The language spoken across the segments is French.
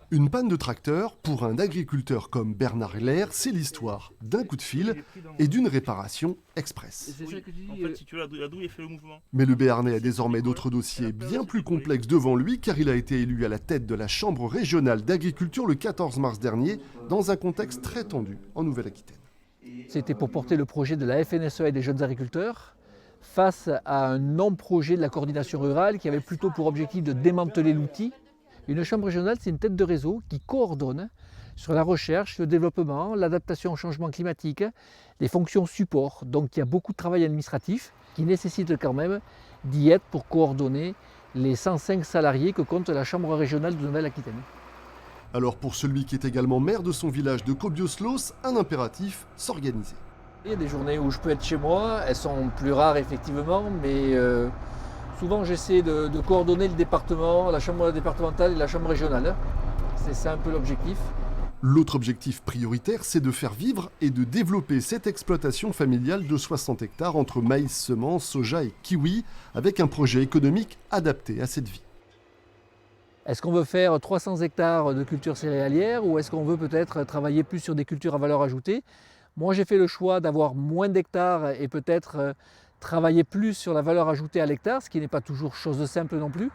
Une panne de tracteur, pour un agriculteur comme Bernard Ler, c'est l'histoire d'un coup de fil et d'une réparation express. C'est ça que tu dis. En fait, si tu veux, la douille, elle fait le mouvement. Mais le Béarnais a désormais d'autres dossiers bien plus complexes devant lui, car il a été élu à la tête de la Chambre régionale d'agriculture le 14 mars dernier, dans un contexte très tendu en Nouvelle-Aquitaine. C'était pour porter le projet de la FNSEA et des jeunes agriculteurs face à un non-projet de la coordination rurale qui avait plutôt pour objectif de démanteler l'outil. Une chambre régionale, c'est une tête de réseau qui coordonne sur la recherche, le développement, l'adaptation au changement climatique, les fonctions support. Donc il y a beaucoup de travail administratif qui nécessite quand même d'y être pour coordonner les 105 salariés que compte la chambre régionale de Nouvelle-Aquitaine. Alors pour celui qui est également maire de son village de Kobioslos, un impératif, s'organiser. Il y a des journées où je peux être chez moi, elles sont plus rares effectivement, mais souvent j'essaie de coordonner le département, la chambre départementale et la chambre régionale. C'est un peu l'objectif. L'autre objectif prioritaire, c'est de faire vivre et de développer cette exploitation familiale de 60 hectares entre maïs, semences, soja et kiwi, avec un projet économique adapté à cette vie. Est-ce qu'on veut faire 300 hectares de culture céréalière ou est-ce qu'on veut peut-être travailler plus sur des cultures à valeur ajoutée? Moi j'ai fait le choix d'avoir moins d'hectares et peut-être travailler plus sur la valeur ajoutée à l'hectare, ce qui n'est pas toujours chose simple non plus.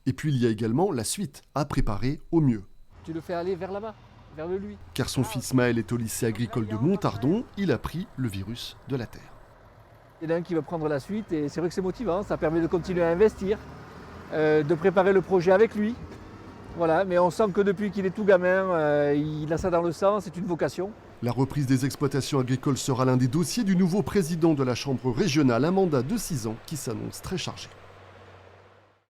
Et puis il y a également la suite à préparer au mieux. Tu le fais aller vers là-bas, vers le lui. Car son fils Maël est au lycée agricole de Montardon, il a pris le virus de la terre. Il y en a un qui va prendre la suite et c'est vrai que c'est motivant, ça permet de continuer à investir, de préparer le projet avec lui. Voilà, mais on sent que depuis qu'il est tout gamin, il a ça dans le sang, c'est une vocation. La reprise des exploitations agricoles sera l'un des dossiers du nouveau président de la Chambre régionale, un mandat de 6 ans qui s'annonce très chargé.